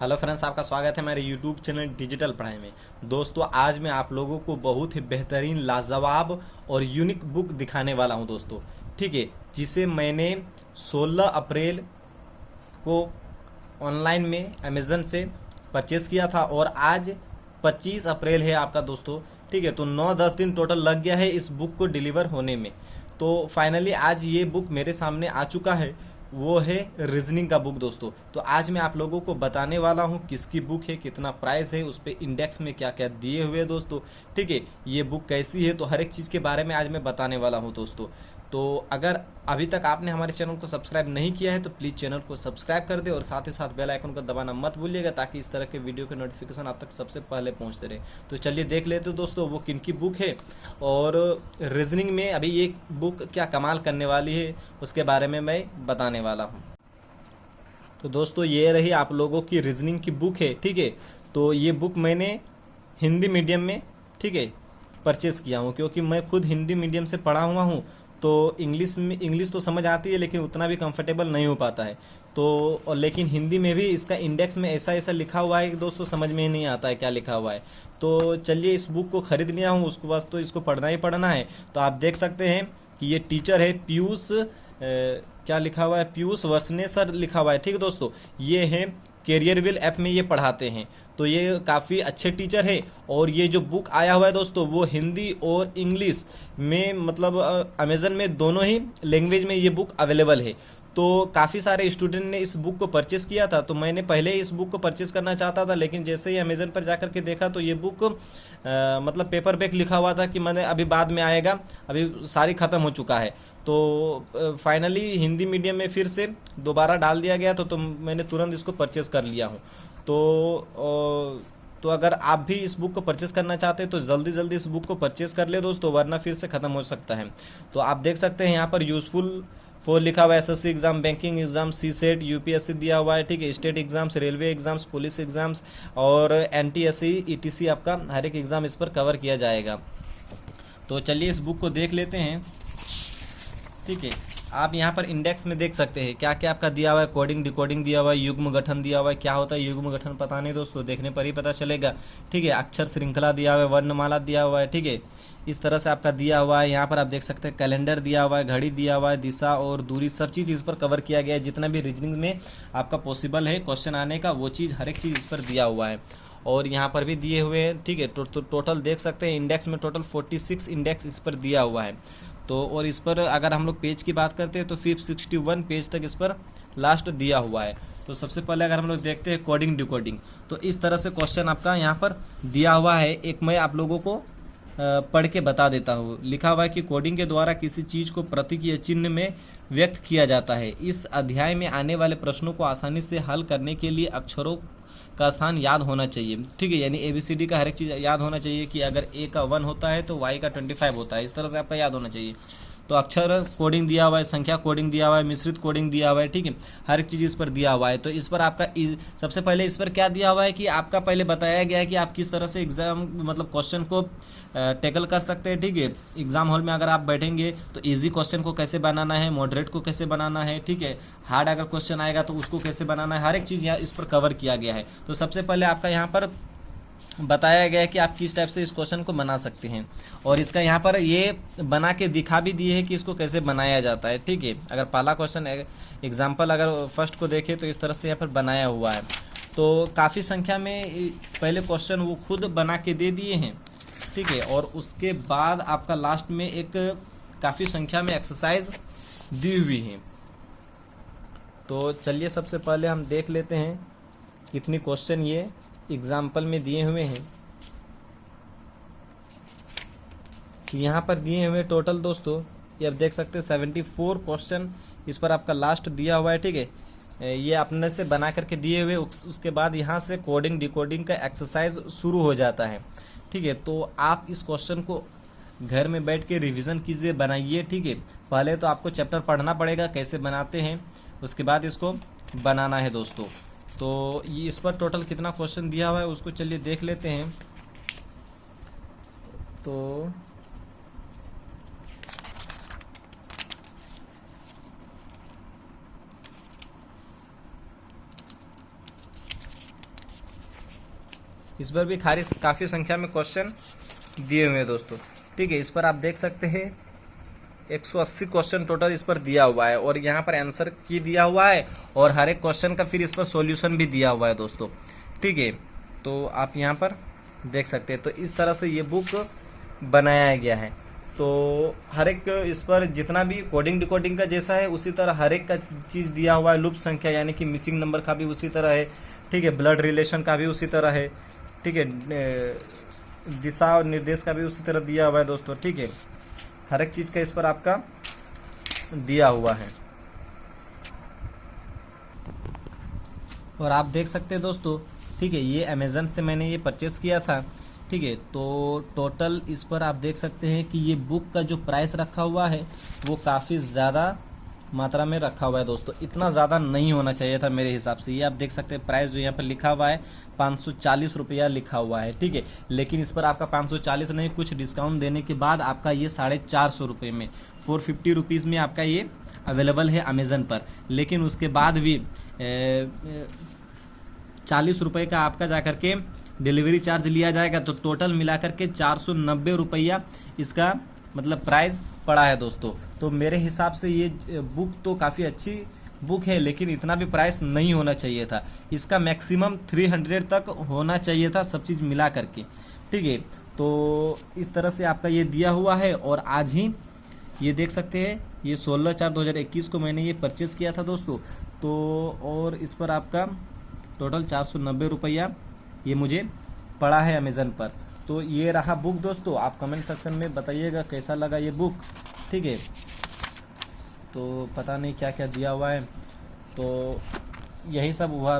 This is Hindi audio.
हेलो फ्रेंड्स, आपका स्वागत है मेरे यूट्यूब चैनल डिजिटल पढ़ाई में। दोस्तों, आज मैं आप लोगों को बहुत ही बेहतरीन, लाजवाब और यूनिक बुक दिखाने वाला हूं दोस्तों। ठीक है, जिसे मैंने 16 अप्रैल को ऑनलाइन में अमेज़न से परचेज़ किया था और आज 25 अप्रैल है आपका दोस्तों। ठीक है, तो 9-10 दिन टोटल लग गया है इस बुक को डिलीवर होने में। तो फाइनली आज ये बुक मेरे सामने आ चुका है। वो है रीजनिंग का बुक दोस्तों। तो आज मैं आप लोगों को बताने वाला हूँ किसकी बुक है, कितना प्राइस है, उस पर इंडेक्स में क्या क्या दिए हुए हैं दोस्तों। ठीक है, ये बुक कैसी है, तो हर एक चीज़ के बारे में आज मैं बताने वाला हूँ दोस्तों। तो अगर अभी तक आपने हमारे चैनल को सब्सक्राइब नहीं किया है तो प्लीज़ चैनल को सब्सक्राइब कर दे और साथ ही साथ बेल आइकन को दबाना मत भूलिएगा, ताकि इस तरह के वीडियो के नोटिफिकेशन आप तक सबसे पहले पहुंचते रहे। तो चलिए देख लेते हो दोस्तों वो किन की बुक है और रीजनिंग में अभी ये बुक क्या कमाल करने वाली है उसके बारे में मैं बताने वाला हूँ। तो दोस्तों, ये रही आप लोगों की रीजनिंग की बुक है। ठीक है, तो ये बुक मैंने हिंदी मीडियम में, ठीक है, परचेज़ किया हूँ, क्योंकि मैं खुद हिंदी मीडियम से पढ़ा हुआ हूँ। तो इंग्लिश तो समझ आती है, लेकिन उतना भी कंफर्टेबल नहीं हो पाता है। तो और लेकिन हिंदी में भी इसका इंडेक्स में ऐसा ऐसा लिखा हुआ है कि दोस्तों समझ में ही नहीं आता है क्या लिखा हुआ है। तो चलिए, इस बुक को खरीद लिया हूँ, उसके बाद तो इसको पढ़ना ही पढ़ना है। तो आप देख सकते हैं कि ये टीचर है पीयूष, क्या लिखा हुआ है, पीयूष वर्सने सर लिखा हुआ है। ठीक है दोस्तों, ये है कैरियरविल ऐप में ये पढ़ाते हैं। तो ये काफ़ी अच्छे टीचर है और ये जो बुक आया हुआ है दोस्तों वो हिंदी और इंग्लिश में, मतलब अमेज़न में दोनों ही लैंग्वेज में ये बुक अवेलेबल है। तो काफ़ी सारे स्टूडेंट ने इस बुक को परचेज़ किया था, तो मैंने पहले इस बुक को परचेज़ करना चाहता था, लेकिन जैसे ही अमेज़न पर जाकर के देखा तो ये बुक मतलब पेपर बैक लिखा हुआ था कि मैंने अभी बाद में आएगा, अभी सारी ख़त्म हो चुका है। तो फाइनली हिंदी मीडियम में फिर से दोबारा डाल दिया गया, तो मैंने तुरंत इसको परचेज़ कर लिया हूँ। तो अगर आप भी इस बुक को परचेज़ करना चाहते हैं तो जल्दी जल्दी इस बुक को परचेज़ कर ले दोस्तों, वरना फिर से ख़त्म हो सकता है। तो आप देख सकते हैं यहाँ पर यूज़फुल फॉर लिखा हुआ है, एसएससी एग्जाम, बैंकिंग एग्जाम, सी सेट, यूपीएससी दिया हुआ है। ठीक है, state exams, railway exams, police exams और एनटीएससी, ईटीसी, आपका हर एक एग्ज़ाम इस पर कवर किया जाएगा। तो चलिए इस बुक को देख लेते हैं। ठीक है, आप यहाँ पर इंडेक्स में देख सकते हैं क्या क्या आपका दिया हुआ है। कोडिंग डिकोडिंग दिया हुआ है, युग्म गठन दिया हुआ है। क्या होता है युग्म गठन पता नहीं दोस्तों, देखने पर ही पता चलेगा। ठीक है, अक्षर श्रृंखला दिया हुआ है, वर्णमाला दिया हुआ है। ठीक है, इस तरह से आपका दिया हुआ है। यहाँ पर आप देख सकते हैं कैलेंडर दिया हुआ है, घड़ी दिया हुआ है, दिशा और दूरी, सब चीज़ इस पर कवर किया गया है। जितना भी रीजनिंग में आपका पॉसिबल है क्वेश्चन आने का, वो चीज़ हर एक चीज़ इस पर दिया हुआ है और यहाँ पर भी दिए हुए हैं। ठीक है, टोटल देख सकते हैं इंडेक्स में टोटल 46 इंडेक्स इस पर दिया हुआ है। तो और इस पर अगर हम लोग पेज की बात करते हैं तो 561 पेज तक इस पर लास्ट दिया हुआ है। तो सबसे पहले अगर हम लोग देखते हैं कोडिंग डिकोडिंग, तो इस तरह से क्वेश्चन आपका यहाँ पर दिया हुआ है। एक मैं आप लोगों को पढ़ के बता देता हूँ। लिखा हुआ है कि कोडिंग के द्वारा किसी चीज़ को प्रतीक या चिन्ह में व्यक्त किया जाता है। इस अध्याय में आने वाले प्रश्नों को आसानी से हल करने के लिए अक्षरों का स्थान याद होना चाहिए। ठीक है, यानी ABCD का हर एक चीज़ याद होना चाहिए कि अगर A का 1 होता है तो Y का 25 होता है, इस तरह से आपका याद होना चाहिए। तो अक्षर कोडिंग दिया हुआ है, संख्या कोडिंग दिया हुआ है, मिश्रित कोडिंग दिया हुआ है। ठीक है, हर एक चीज़ इस पर दिया हुआ है। तो इस पर आपका सबसे पहले इस पर क्या दिया हुआ है कि आपका पहले बताया गया है कि आप किस तरह से एग्जाम मतलब क्वेश्चन को टैकल कर सकते हैं। ठीक है, एग्जाम हॉल में अगर आप बैठेंगे तो इजी क्वेश्चन को कैसे बनाना है, मॉडरेट को कैसे बनाना है। ठीक है, हार्ड अगर क्वेश्चन आएगा तो उसको कैसे बनाना है, हर एक चीज़ यहाँ इस पर कवर किया गया है। तो सबसे पहले आपका यहाँ पर बताया गया है कि आप किस टाइप से इस क्वेश्चन को बना सकते हैं और इसका यहाँ पर ये बना के दिखा भी दिए है कि इसको कैसे बनाया जाता है। ठीक है, अगर पहला क्वेश्चन एग्जाम्पल अगर फर्स्ट को देखें तो इस तरह से यहाँ पर बनाया हुआ है। तो काफ़ी संख्या में पहले क्वेश्चन वो खुद बना के दे दिए हैं। ठीक है, और उसके बाद आपका लास्ट में एक काफ़ी संख्या में एक्सरसाइज दी हुई है। तो चलिए सबसे पहले हम देख लेते हैं कितनी क्वेश्चन ये एग्जाम्पल में दिए हुए हैं। यहाँ पर दिए हुए टोटल दोस्तों ये आप देख सकते हैं 74 क्वेश्चन इस पर आपका लास्ट दिया हुआ है। ठीक है, ये अपने से बना करके दिए हुए, उसके बाद यहाँ से कोडिंग डिकोडिंग का एक्सरसाइज शुरू हो जाता है। ठीक है, तो आप इस क्वेश्चन को घर में बैठ के रिवीजन कीजिए, बनाइए। ठीक है, पहले तो आपको चैप्टर पढ़ना पड़ेगा कैसे बनाते हैं, उसके बाद इसको बनाना है दोस्तों। तो ये इस पर टोटल कितना क्वेश्चन दिया हुआ है उसको चलिए देख लेते हैं। तो इस पर भी काफ़ी संख्या में क्वेश्चन दिए हुए हैं दोस्तों। ठीक है, इस पर आप देख सकते हैं 180 क्वेश्चन टोटल इस पर दिया हुआ है और यहाँ पर आंसर की दिया हुआ है और हर एक क्वेश्चन का फिर इस पर सॉल्यूशन भी दिया हुआ है दोस्तों। ठीक है, तो आप यहाँ पर देख सकते हैं। तो इस तरह से ये बुक बनाया गया है। तो हर एक इस पर जितना भी कोडिंग डिकोडिंग का जैसा है उसी तरह हर एक का चीज़ दिया हुआ है। लूप संख्या यानी कि मिसिंग नंबर का भी उसी तरह है। ठीक है, ब्लड रिलेशन का भी उसी तरह है। ठीक है, दिशा और निर्देश का भी उसी तरह दिया हुआ है दोस्तों। ठीक है, हर एक चीज़ का इस पर आपका दिया हुआ है। और आप देख सकते हैं दोस्तों, ठीक है, ये अमेज़न से मैंने ये परचेस किया था। ठीक है, तो टोटल इस पर आप देख सकते हैं कि ये बुक का जो प्राइस रखा हुआ है वो काफ़ी ज़्यादा मात्रा में रखा हुआ है दोस्तों। इतना ज़्यादा नहीं होना चाहिए था मेरे हिसाब से। ये आप देख सकते हैं प्राइस जो यहाँ पर लिखा हुआ है 540 रुपया लिखा हुआ है। ठीक है, लेकिन इस पर आपका 540 नहीं, कुछ डिस्काउंट देने के बाद आपका ये 450 रुपये में 450 रुपीज़ में आपका ये अवेलेबल है अमेज़न पर। लेकिन उसके बाद भी 40 रुपये का आपका जा करके डिलीवरी चार्ज लिया जाएगा, तो टोटल मिला करके 490 रुपया इसका मतलब प्राइस पड़ा है दोस्तों। तो मेरे हिसाब से ये बुक तो काफ़ी अच्छी बुक है, लेकिन इतना भी प्राइस नहीं होना चाहिए था। इसका मैक्सिमम 300 तक होना चाहिए था सब चीज़ मिला करके। ठीक है, तो इस तरह से आपका ये दिया हुआ है। और आज ही ये देख सकते हैं, ये 16/4/2021 को मैंने ये परचेस किया था दोस्तों। तो और इस पर आपका टोटल 490 रुपया ये मुझे पड़ा है अमेज़न पर। तो ये रहा बुक दोस्तों। आप कमेंट सेक्शन में बताइएगा कैसा लगा ये बुक। ठीक है, तो पता नहीं क्या क्या दिया हुआ है, तो यही सब हुआ